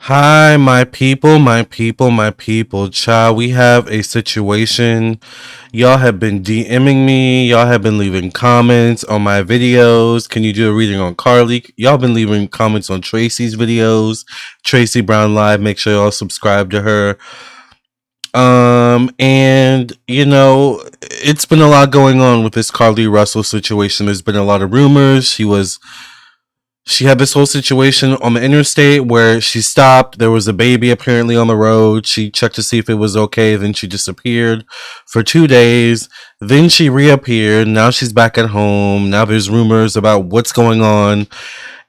Hi, my people, my people, my people. Child, we have a situation. Y'all have been DMing me. Y'all have been leaving comments on my videos. Can you do a reading on Carlee? Y'all been leaving comments on Tracy's videos. Tracy Brown Live. Make sure y'all subscribe to her. And it's been a lot going on with this Carlee Russell situation. There's been a lot of rumors. She had this whole situation on the interstate where she stopped. There was a baby apparently on the road. She checked to see if it was okay. Then she disappeared for 2 days. Then she reappeared. Now she's back at home. Now there's rumors about what's going on.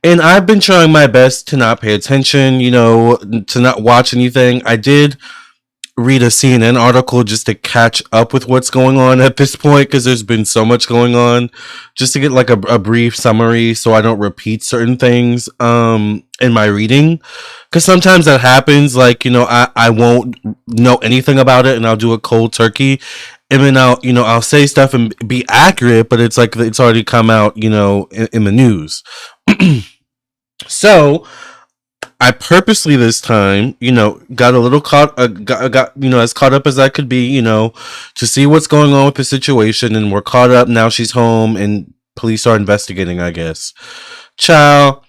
And I've been trying my best to not pay attention, to not watch anything. I did read a CNN article just to catch up with what's going on at this point because there's been so much going on, just to get like a brief summary so I don't repeat certain things in my reading, because sometimes that happens. Like, I won't know anything about it and I'll do a cold turkey, and then I'll say stuff and be accurate, but it's like it's already come out, in the news. So I purposely this time, got a little caught, got as caught up as I could be, to see what's going on with the situation, and we're caught up now. She's home, and police are investigating, I guess. Child,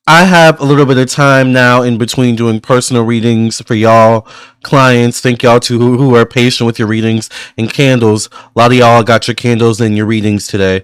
I have a little bit of time now in between doing personal readings for y'all clients. Thank y'all to who are patient with your readings and candles. A lot of y'all got your candles and your readings today.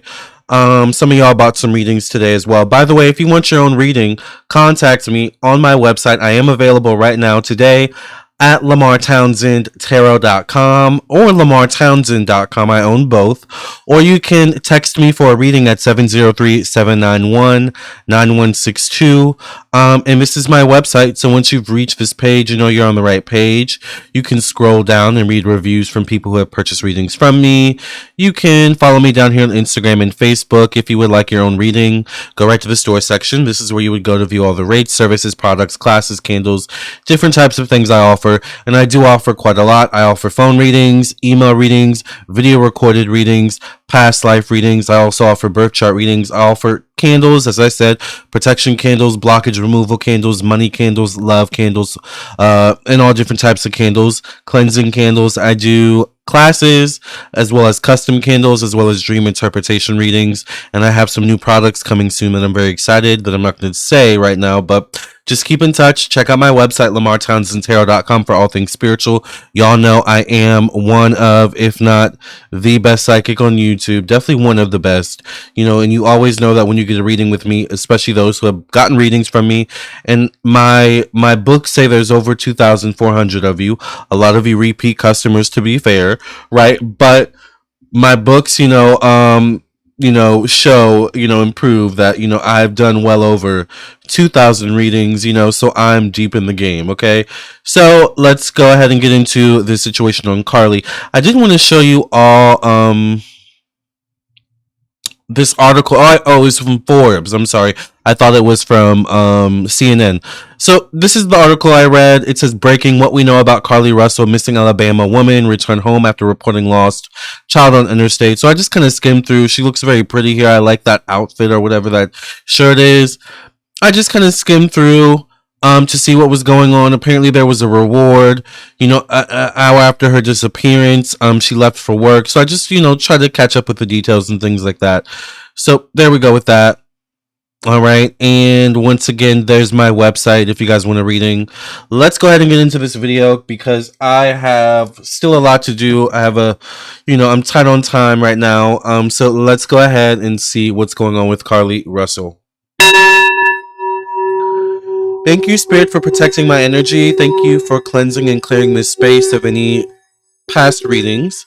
Some of y'all bought some readings today as well. By the way, if you want your own reading, contact me on my website. I am available right now today at lamarrtownsendtarot.com or lamarrtownsend.com. I own both. Or you can text me for a reading at 703-791-9162. And this is my website. So once you've reached this page, you're on the right page. You can scroll down and read reviews from people who have purchased readings from me. You can follow me down here on Instagram and Facebook. If you would like your own reading, go right to the store section. This is where you would go to view all the rates, services, products, classes, candles, different types of things I offer. And I do offer quite a lot. I offer phone readings, email readings, video recorded readings, past life readings. I also offer birth chart readings. I offer candles, as I said, protection candles, blockage removal candles, money candles, love candles, and all different types of candles, cleansing candles. I do classes as well as custom candles, as well as dream interpretation readings, and I have some new products coming soon that I'm very excited, that I'm not going to say right now, but just keep in touch. Check out my website, lamarrtownsendtarot.com, for all things spiritual. Y'all know I am one of, if not the best psychic on YouTube, definitely one of the best, and you always know that when you get a reading with me, especially those who have gotten readings from me. And my books say there's over 2,400 of you, a lot of you repeat customers, to be fair, right? But my books, show, and prove that, I've done well over 2,000 readings, so I'm deep in the game, okay? So let's go ahead and get into the situation on Carlee. I did want to show you all, this article. It's from Forbes. I'm sorry. I thought it was from CNN. So this is the article I read. It says, breaking: what we know about Carlee Russell, missing Alabama woman, returned home after reporting lost child on interstate. So I just kind of skimmed through. She looks very pretty here. I like that outfit or whatever that shirt is. I just kind of skimmed through to see what was going on. Apparently there was a reward, an hour after her disappearance. She left for work. So I just, tried to catch up with the details and things like that. So there we go with that. All right. And once again, there's my website if you guys want a reading. Let's go ahead and get into this video because I have still a lot to do. I have I'm tight on time right now. So let's go ahead and see what's going on with Carlee Russell. Thank you, Spirit, for protecting my energy. Thank you for cleansing and clearing this space of any past readings.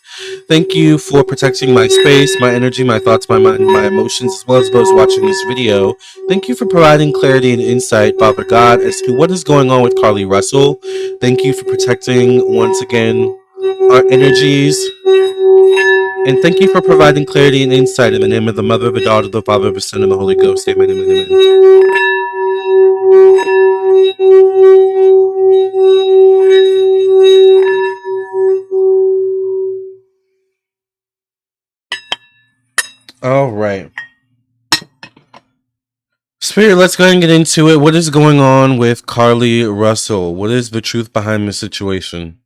Thank you for protecting my space, my energy, my thoughts, my mind, my emotions, as well as those watching this video. Thank you for providing clarity and insight, Father God, as to what is going on with Carlee Russell. Thank you for protecting, once again, our energies. And thank you for providing clarity and insight in the name of the Mother, the Daughter, the Father, the Son, and the Holy Ghost. Amen, amen, amen. All right. Spirit, let's go ahead and get into it. What is going on with Carlee Russell? What is the truth behind the situation?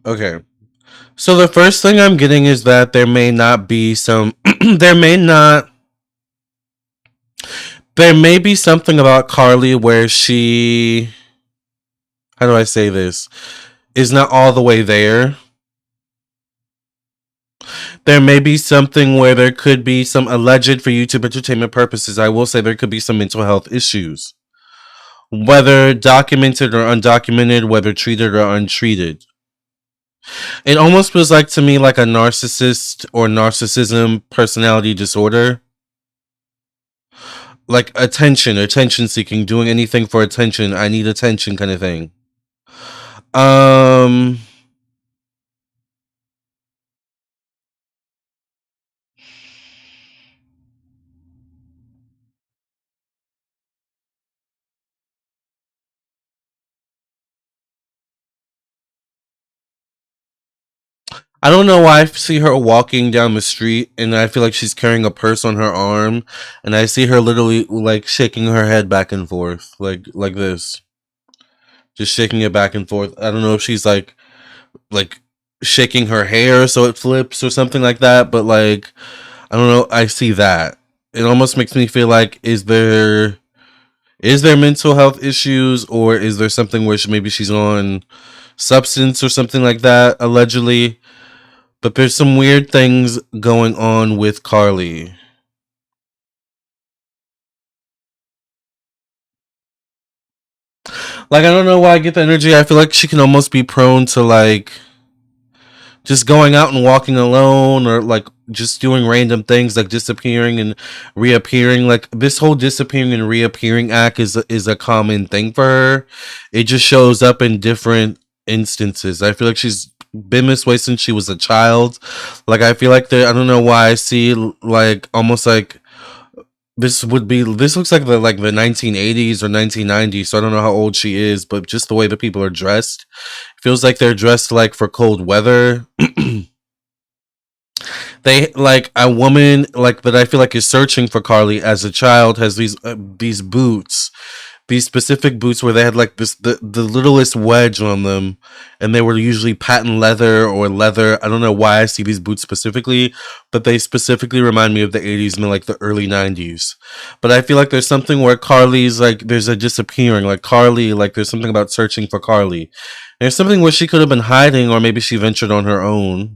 Okay. So the first thing I'm getting is that there may not be some there may be something about Carlee where she, how do I say this, is not all the way there. There may be something where there could be some alleged for YouTube entertainment purposes. I will say there could be some mental health issues, whether documented or undocumented, whether treated or untreated. It almost feels like to me like a narcissist or narcissism personality disorder. Like attention seeking, doing anything for attention. I need attention kind of thing. Um I don't know why I see her walking down the street and I feel like she's carrying a purse on her arm and I see her literally like shaking her head back and forth like this. Just shaking it back and forth. I don't know if she's like shaking her hair so it flips or something like that, but like I don't know, I see that. It almost makes me feel like is there mental health issues or is there something where maybe she's on substance or something like that allegedly? But there's some weird things going on with Carlee. Like I don't know why I get the energy. I feel like she can almost be prone to like just going out and walking alone or like just doing random things like disappearing and reappearing. Like this whole disappearing and reappearing act is a common thing for her. It just shows up in different instances. I feel like she's been this way since she was a child. Like I feel like I don't know why I see like almost like this looks like the 1980s or 1990s, so I don't know how old she is, but just the way the people are dressed feels like they're dressed like for cold weather. They like a woman like that I feel like is searching for Carlee as a child has these boots, these specific boots where they had like the littlest wedge on them, and they were usually patent leather or leather. I don't know why I see these boots specifically, but they specifically remind me of the 80s and like the early 90s. But I feel like there's something where Carlee's like there's a disappearing, like Carlee, like there's something about searching for Carlee. There's something where she could have been hiding, or maybe she ventured on her own.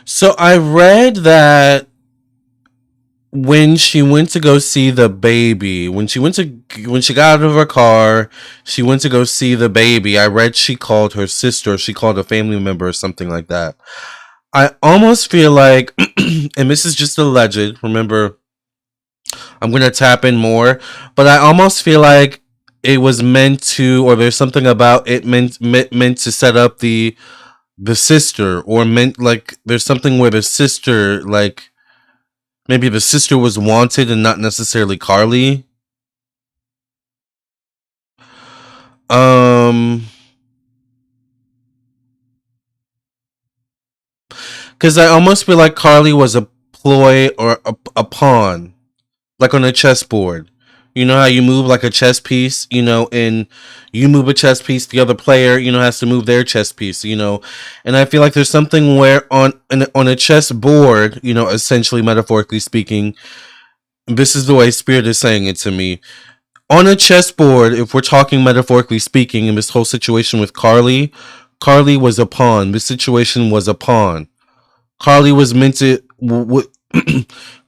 So I read that when she went to go see the baby, when she got out of her car, she went to go see the baby. I read she called her sister, she called a family member or something like that. I almost feel like and this is just alleged, remember, I'm going to tap in more, but I almost feel like it was meant to, or there's something about it meant to set up the sister, or meant like there's something where the sister like maybe the sister was wanted and not necessarily Carlee. Um, because I almost feel like Carlee was a ploy or a pawn, like on a chessboard. You know how you move like a chess piece, and you move a chess piece, the other player, has to move their chess piece. And I feel like there's something where on a chess board, essentially metaphorically speaking, this is the way Spirit is saying it to me. On a chessboard, if we're talking metaphorically speaking, in this whole situation with Carlee, Carlee was a pawn. This situation was a pawn. Carlee was meant to.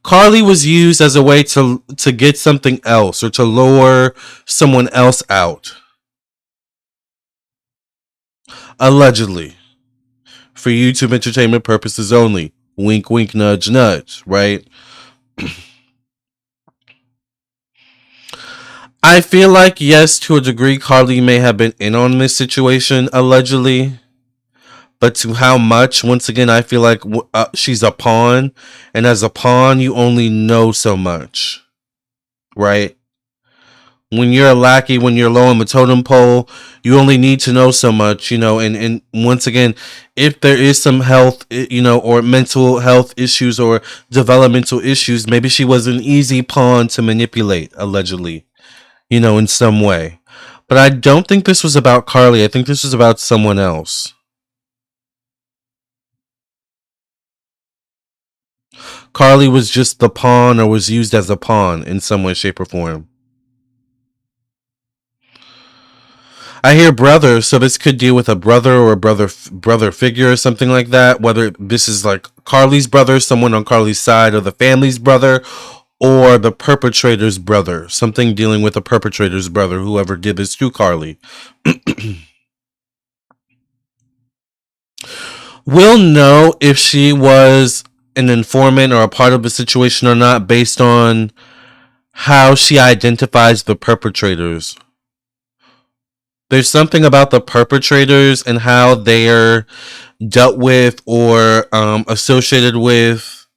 Carlee was used as a way to get something else or to lure someone else out, allegedly, for YouTube entertainment purposes only. Wink, wink, nudge, nudge. Right? I feel like yes, to a degree, Carlee may have been in on this situation, allegedly. But to how much? Once again, I feel like she's a pawn, and as a pawn, you only know so much, right? When you're a lackey, when you're low on the totem pole, you only need to know so much. And once again, if there is some health, or mental health issues or developmental issues, maybe she was an easy pawn to manipulate, allegedly, in some way. But I don't think this was about Carlee. I think this was about someone else. Carlee was just the pawn or was used as a pawn in some way, shape, or form. I hear brother, so this could deal with a brother or a brother figure or something like that. Whether this is like Carlee's brother, someone on Carlee's side, or the family's brother, or the perpetrator's brother, something dealing with the perpetrator's brother, whoever did this to Carlee. We'll know if she was an informant or a part of the situation or not based on how she identifies the perpetrators. There's something about the perpetrators and how they're dealt with or associated with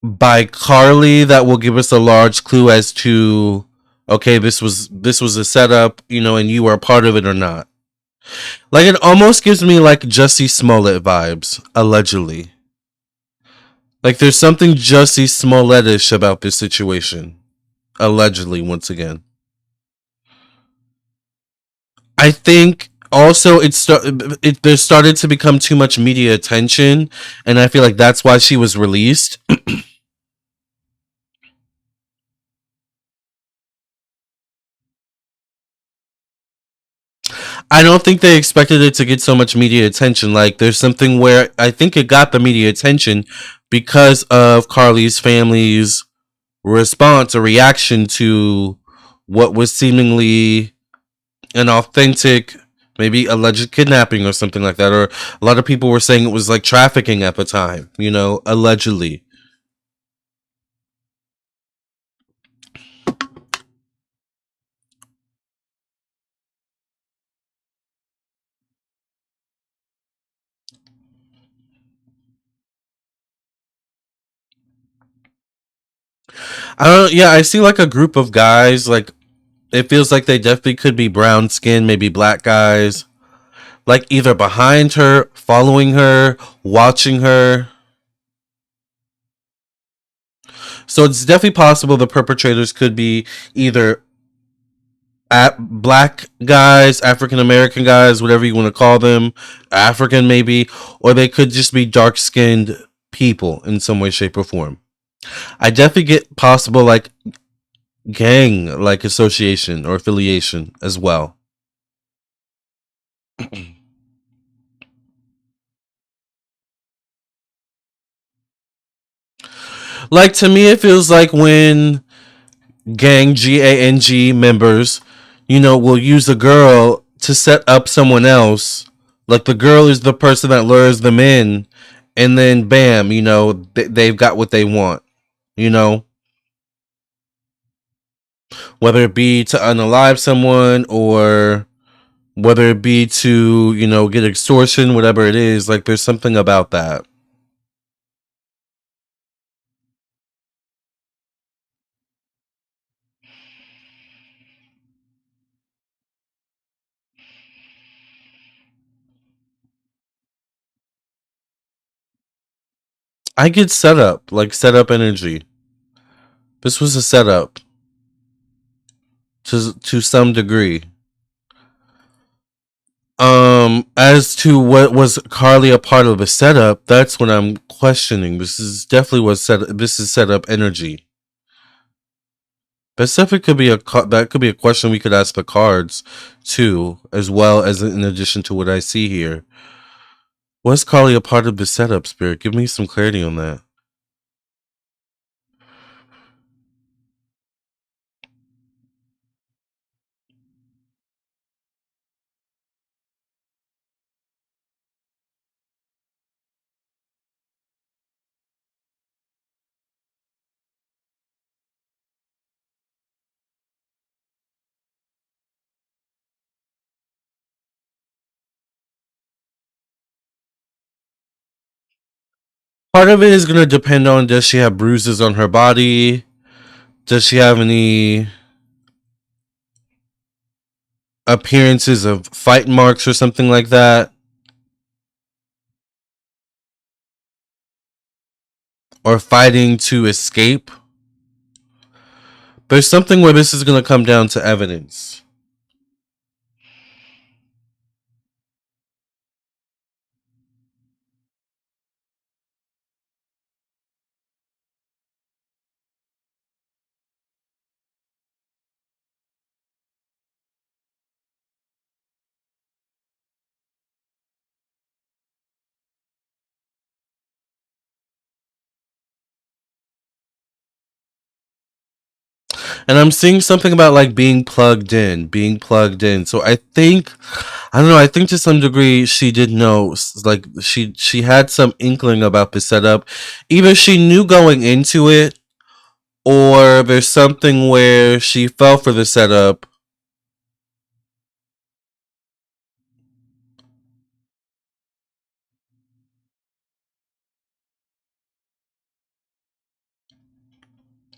by Carlee that will give us a large clue as to, okay, this was a setup, and you were a part of it or not. Like it almost gives me like Jussie Smollett vibes, allegedly. Like there's something Jussie Smollett-ish about this situation, allegedly. Once again, I think also there started to become too much media attention, and I feel like that's why she was released. I don't think they expected it to get so much media attention. Like there's something where I think it got the media attention because of Carlee's family's response or reaction to what was seemingly an authentic, maybe alleged kidnapping or something like that. Or a lot of people were saying it was like trafficking at the time, allegedly. I don't. Yeah, I see like a group of guys. Like it feels like they definitely could be brown skinned, maybe black guys. Like either behind her, following her, watching her. So it's definitely possible the perpetrators could be either at black guys, African American guys, whatever you want to call them, African maybe, or they could just be dark skinned people in some way, shape, or form. I definitely get possible like gang like association or affiliation as well. Like to me, it feels like when gang members, will use a girl to set up someone else. Like the girl is the person that lures them in, and then bam, they've got what they want. You know, whether it be to unalive someone or whether it be to get extortion, whatever it is. Like there's something about that. I get set up, like set up energy. This was a setup to some degree. As to what was Carlee a part of a setup, that's what I'm questioning. This is definitely what set. This is setup energy. But stuff, it could be that could be a question we could ask the cards too, as well as in addition to what I see here. Was Carlee a part of the setup, Spirit? Give me some clarity on that. Part of it is going to depend on, does she have bruises on her body? Does she have any appearances of fight marks or something like that? Or fighting to escape? There's something where this is going to come down to evidence. And I'm seeing something about like being plugged in, being plugged in. So I think, I don't know, I think to some degree she did know, like she had some inkling about the setup. Either she knew going into it, or there's something where she fell for the setup.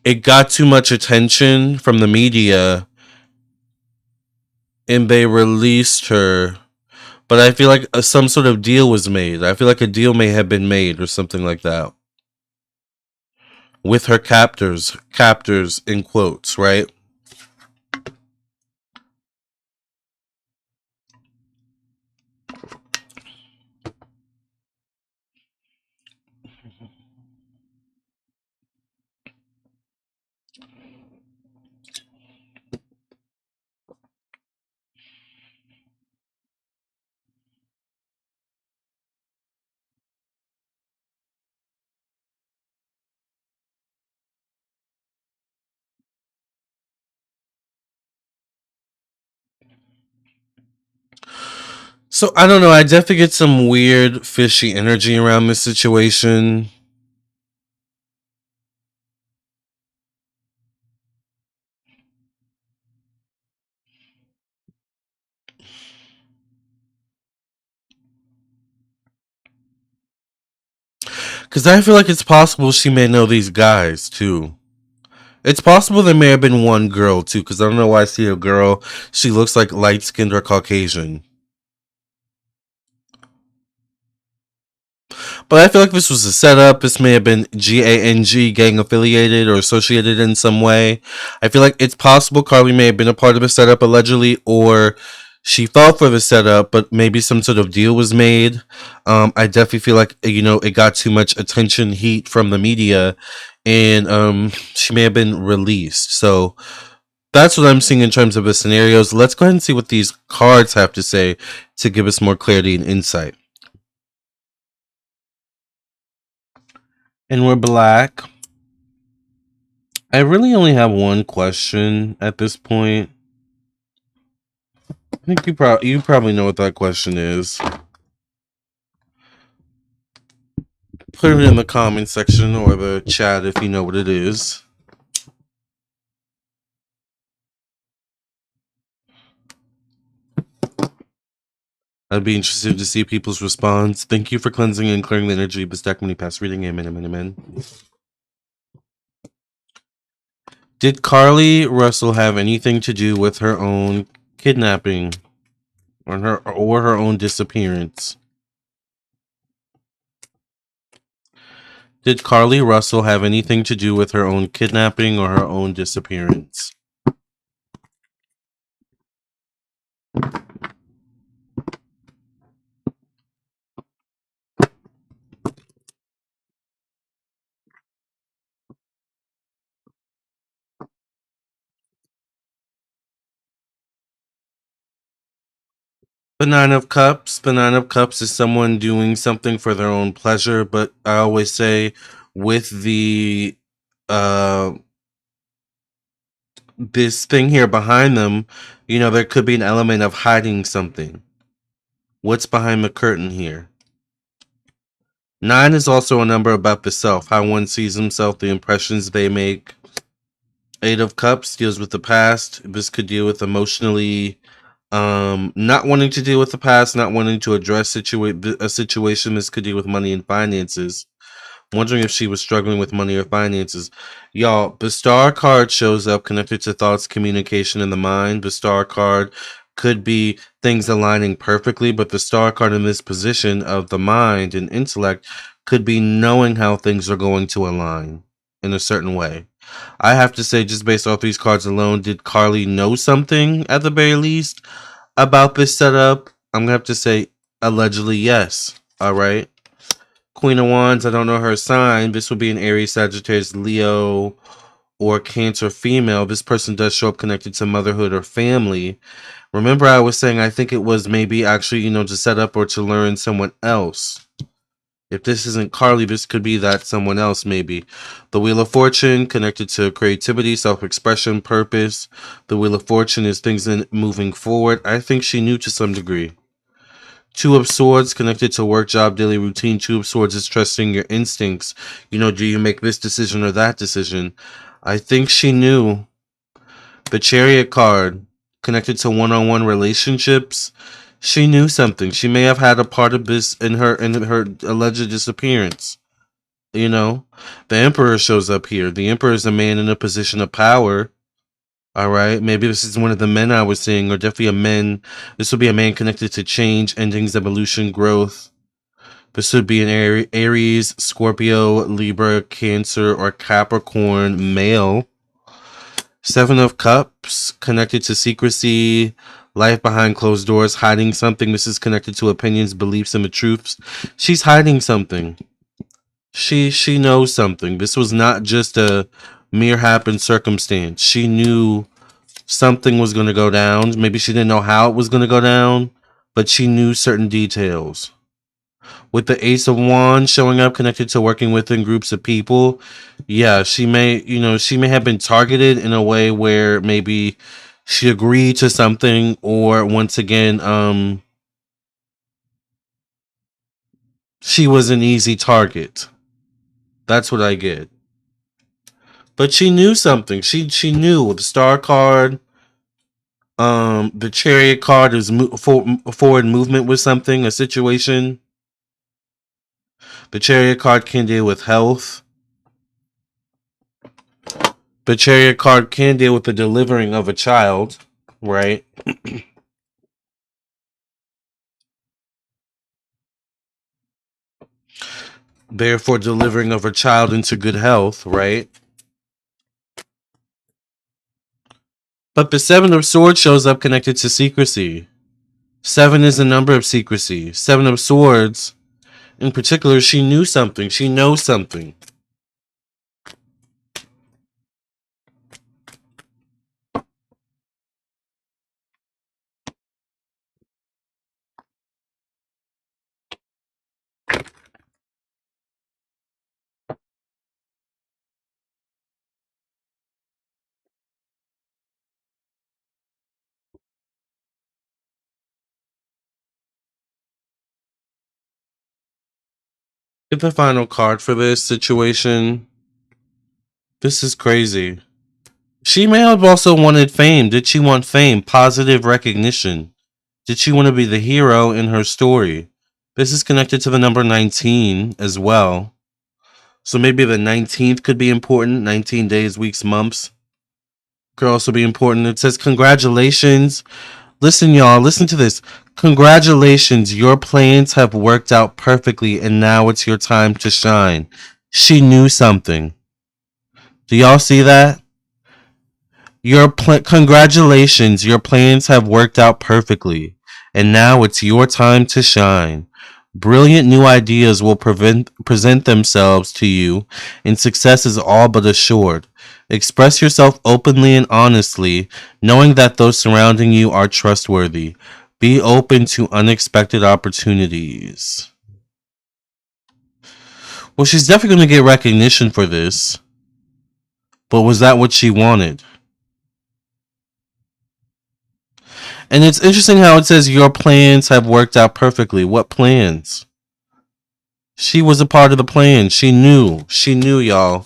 It got too much attention from the media and they released her. But I feel like some sort of deal was made. I feel like a deal may have been made or something like that with her captors in quotes, right? So I don't know. I definitely get some weird fishy energy around this situation. Because I feel like it's possible she may know these guys too. It's possible there may have been one girl too, because I don't know why I see a girl. She looks like light skinned or Caucasian. But I feel like this was a setup. This may have been gang affiliated or associated in some way. I feel like it's possible Carlee may have been a part of a setup allegedly, or she fell for the setup, but maybe some sort of deal was made. I definitely feel like, it got too much attention, heat from the media, and she may have been released. So that's what I'm seeing in terms of the scenarios. Let's go ahead and see what these cards have to say to give us more clarity and insight. And we're black. I really only have one question at this point. I think you probably know what that question is. Put it in the comment section or the chat if you know what it is. I'd be interested to see people's response. Thank you for cleansing and clearing the energy. Mastectomy past reading. Amen, amen, amen. Did Carlee Russell have anything to do with her own kidnapping or her own disappearance? Did Carlee Russell have anything to do with her own kidnapping or her own disappearance? The Nine of Cups. The Nine of Cups is someone doing something for their own pleasure, but I always say with the uh this thing here behind them, there could be an element of hiding something. What's behind the curtain here? 9 is also a number about the self, how one sees himself, the impressions they make. 8 of Cups deals with the past. This could deal with emotionally not wanting to deal with the past, not wanting to address a situation. This could deal with money and finances. Wondering if she was struggling with money or finances. Y'all, the star card shows up connected to thoughts, communication, and the mind. The star card could be things aligning perfectly, but the star card in this position of the mind and intellect could be knowing how things are going to align in a certain way. I have to say, just based off these cards alone, did Carlee know something at the very least about this setup? I'm gonna have to say, allegedly, yes. All right. Queen of Wands, I don't know her sign. This would be an Aries, Sagittarius, Leo, or Cancer female. This person does show up connected to motherhood or family. Remember, I was saying I think it was maybe actually, to set up or to learn someone else. If this isn't Carlee, this could be that someone else, maybe. The Wheel of Fortune, connected to creativity, self-expression, purpose. The Wheel of Fortune is things in moving forward. I think she knew to some degree. Two of Swords, connected to work, job, daily routine. Two of Swords is trusting your instincts. Do you make this decision or that decision? I think she knew. The Chariot card, connected to one-on-one relationships. She knew something. She may have had a part of this in her alleged disappearance. The Emperor shows up here. The Emperor is a man in a position of power. All right, maybe this is one of the men I was seeing, or definitely a man. This would be a man connected to change, endings, evolution, growth. This would be an Aries, Scorpio, Libra, Cancer, or Capricorn male. 7 of Cups, connected to secrecy, life behind closed doors, hiding something. This is connected to opinions, beliefs, and the truths. She's hiding something. She knows something. This was not just a mere happen circumstance. She knew something was going to go down. Maybe she didn't know how it was going to go down, but she knew certain details. With the Ace of Wands showing up connected to working within groups of people, yeah, she may have been targeted in a way where maybe she agreed to something, or once again, she was an easy target. That's what I get. But she knew something. She knew with the Star card. The Chariot card is forward movement with something, a situation. The Chariot card can deal with health. The Chariot card can deal with the delivering of a child, right? Therefore, delivering of a child into good health, right? But the 7 of Swords shows up connected to secrecy. 7 is a number of secrecy. 7 of Swords, in particular, she knew something. She knows something. Get the final card for this situation. This is crazy. She may have also wanted fame. Did she want fame? Positive recognition. Did she want to be the hero in her story? This is connected to the number 19 as well. So maybe the 19th could be important. 19 days, weeks, months could also be important. It says, congratulations. Listen, y'all, listen to this. Congratulations. Your plans have worked out perfectly, and now it's your time to shine. She knew something. Do y'all see that? Congratulations, your plans have worked out perfectly, and now it's your time to shine. Brilliant new ideas will present themselves to you, and success is all but assured. Express yourself openly and honestly, knowing that those surrounding you are trustworthy. Be open to unexpected opportunities. Well, she's definitely going to get recognition for this, but was that what she wanted? And it's interesting how it says your plans have worked out perfectly. What plans? She was a part of the plan. She knew. She knew, y'all.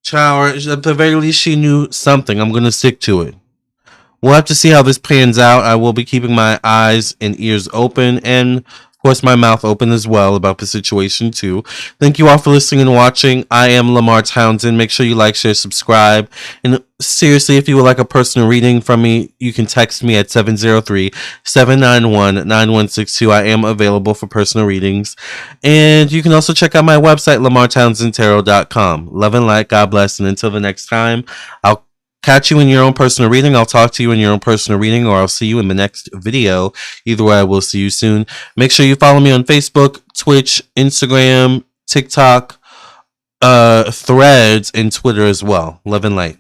Child, at the very least, she knew something. I'm going to stick to it. We'll have to see how this pans out. I will be keeping my eyes and ears open and, of course, my mouth open as well about the situation, too. Thank you all for listening and watching. I am Lamarr Townsend. Make sure you like, share, subscribe. And seriously, if you would like a personal reading from me, you can text me at 703-791-9162. I am available for personal readings. And you can also check out my website, lamarrtownsendtarot.com. Love and light. God bless. And until the next time, I'll catch you in your own personal reading. I'll talk to you in your own personal reading, or I'll see you in the next video. Either way, I will see you soon. Make sure you follow me on Facebook, Twitch, Instagram, TikTok, Threads, and Twitter as well. Love and light.